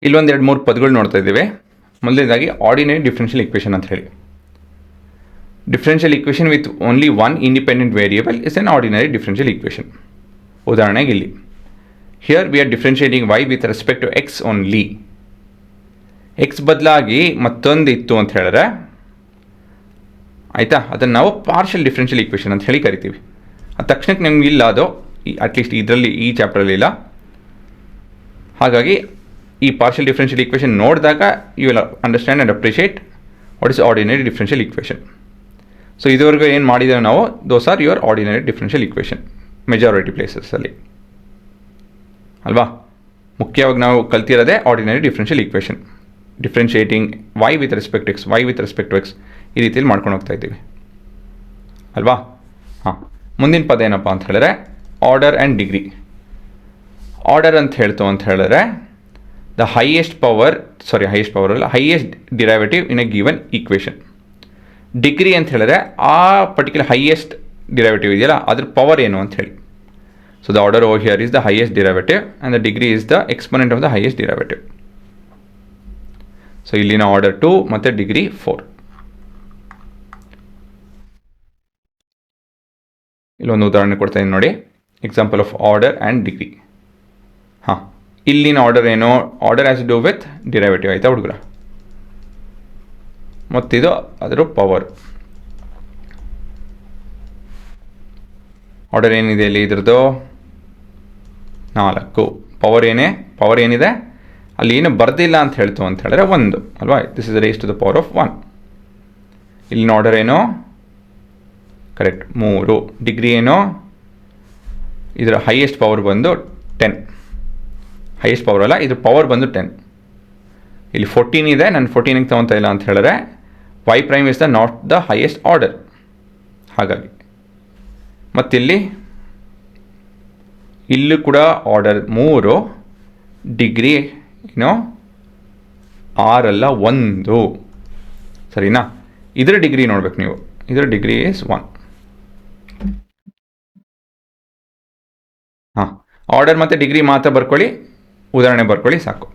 ಇಲ್ಲೊಂದು 2-3 ಪದಗಳು ನೋಡ್ತಾ ಇದ್ದೇವೆ. ಮೊದಲನೇದಾಗಿ ಆರ್ಡಿನರಿ ಡಿಫರೆನ್ಷಿಯಲ್ ಇಕ್ವೇಷನ್ ಅಂತ ಹೇಳಿ. Differential equation with only one independent variable is an ordinary differential equation. ಉದಾಹರಣೆಗೆ ಇಲ್ಲಿ here we are differentiating y with respect to x only. X ಬದಲಾಗಿ ಮತ್ತೊಂದು ಇತ್ತು ಅಂತ ಹೇಳಿದ್ರೆ ಆಯಿತಾ, ಅದನ್ನು ನಾವು ಪಾರ್ಷಿಯಲ್ ಡಿಫರೆನ್ಷಿಯಲ್ ಇಕ್ವೇಷನ್ ಅಂತ ಹೇಳಿ ಕರಿತೀವಿ. ಅದು ತಕ್ಷಣಕ್ಕೆ ನಿಮ್ಗೆ ಇಲ್ಲ, ಅದು ಅಟ್ಲೀಸ್ಟ್ ಇದರಲ್ಲಿ ಈ ಚಾಪ್ಟ್ರಲ್ಲಿ ಇಲ್ಲ. ಹಾಗಾಗಿ ಈ ಪಾರ್ಷಿಯಲ್ ಡಿಫರೆನ್ಷಿಯಲ್ ಇಕ್ವೇಷನ್ ನೋಡಿದಾಗ you will understand and appreciate what is ordinary differential equation. So ಇದುವರೆಗೂ ಏನು ಮಾಡಿದ್ದೇವೆ ನಾವು, those are your ordinary differential equation majority ಪ್ಲೇಸಸ್ಸಲ್ಲಿ ಅಲ್ವಾ. ಮುಖ್ಯವಾಗಿ ನಾವು ಕಲ್ತಿರೋದೇ ordinary differential equation, differentiating y with respect x, y with respect to x, ಈ ರೀತಿಯಲ್ಲಿ ಮಾಡ್ಕೊಂಡು ಹೋಗ್ತಾ ಇದ್ದೀವಿ ಅಲ್ವಾ. ಹಾಂ, ಮುಂದಿನ ಪದ ಏನಪ್ಪ ಅಂತ ಹೇಳಿದ್ರೆ ಆರ್ಡರ್ ಆ್ಯಂಡ್ ಡಿಗ್ರಿ. ಆರ್ಡರ್ ಅಂತ ಹೇಳಿದ್ರೆ ದ ಹೈಯೆಸ್ಟ್ ಪವರ್ ಅಲ್ಲ, highest derivative in a given equation. Degree ಅಂತ ಹೇಳಿದ್ರೆ ಆ ಪರ್ಟಿಕ್ಯುಲರ್ ಹೈಯೆಸ್ಟ್ ಡಿರೈವೇಟಿವ್ ಇದೆಯಲ್ಲ ಅದ್ರ ಪವರ್ ಏನು ಅಂತ ಹೇಳಿ. So the order over here is the highest derivative and the degree is the exponent of the highest derivative. So ಇಲ್ಲಿನ order 2 ಮತ್ತು ಡಿಗ್ರಿ 4. ಇಲ್ಲೊಂದು ಉದಾಹರಣೆ ಕೊಡ್ತಾ ಇದ್ದೀನಿ ನೋಡಿ, example of order and degree. ಹಾಂ, ಇಲ್ಲಿನ ಆರ್ಡರ್ ಏನು, order has to do with derivative ಆಯಿತಾ ಹುಡುಗರ, ಮತ್ತಿದು ಅದರ ಪವರ್. ಆರ್ಡರ್ ಏನಿದೆ ಇಲ್ಲಿ ಇದ್ರದ್ದು 4. ಪವರ್ ಏನಿದೆ ಅಲ್ಲಿ ಏನು ಬರ್ದಿಲ್ಲ ಅಂತ ಹೇಳ್ತು ಅಂತ ಹೇಳಿದ್ರೆ 1 ಅಲ್ವಾ. This is raise to the power of 1. ಇಲ್ಲಿನ ಆರ್ಡರ್ ಏನು, ಕರೆಕ್ಟ್ 3. ಡಿಗ್ರಿ ಏನು, ಇದರ ಹೈಯೆಸ್ಟ್ ಪವರ್ ಬಂದು 10. ಹೈಯೆಸ್ಟ್ ಪವರ್ ಅಲ್ಲ, ಇದ್ರ ಪವರ್ ಬಂದು 10. ಇಲ್ಲಿ 14 ಇದೆ, ನಾನು 14ಗೆ ತೊಗೊತಾ ಇಲ್ಲ ಅಂತ ಹೇಳಿದ್ರೆ Y prime is the not the highest order. ಹಾಗಾಗಿ ಇಲ್ಲೂ ಕೂಡ ಆರ್ಡರ್ 3, ಡಿಗ್ರಿ ಏನೋ 6 ಅಲ್ಲ 1, ಸರಿನಾ. ಇದರ ಡಿಗ್ರಿ ನೋಡ್ಬೇಕು ನೀವು, ಇದರ ಡಿಗ್ರಿ ಇಸ್ 1. ಹಾಂ, ಆರ್ಡರ್ ಮತ್ತು ಡಿಗ್ರಿ ಮಾತ್ರ ಬರ್ಕೊಳ್ಳಿ, ಉದಾಹರಣೆ ಬರ್ಕೊಳ್ಳಿ ಸಾಕು.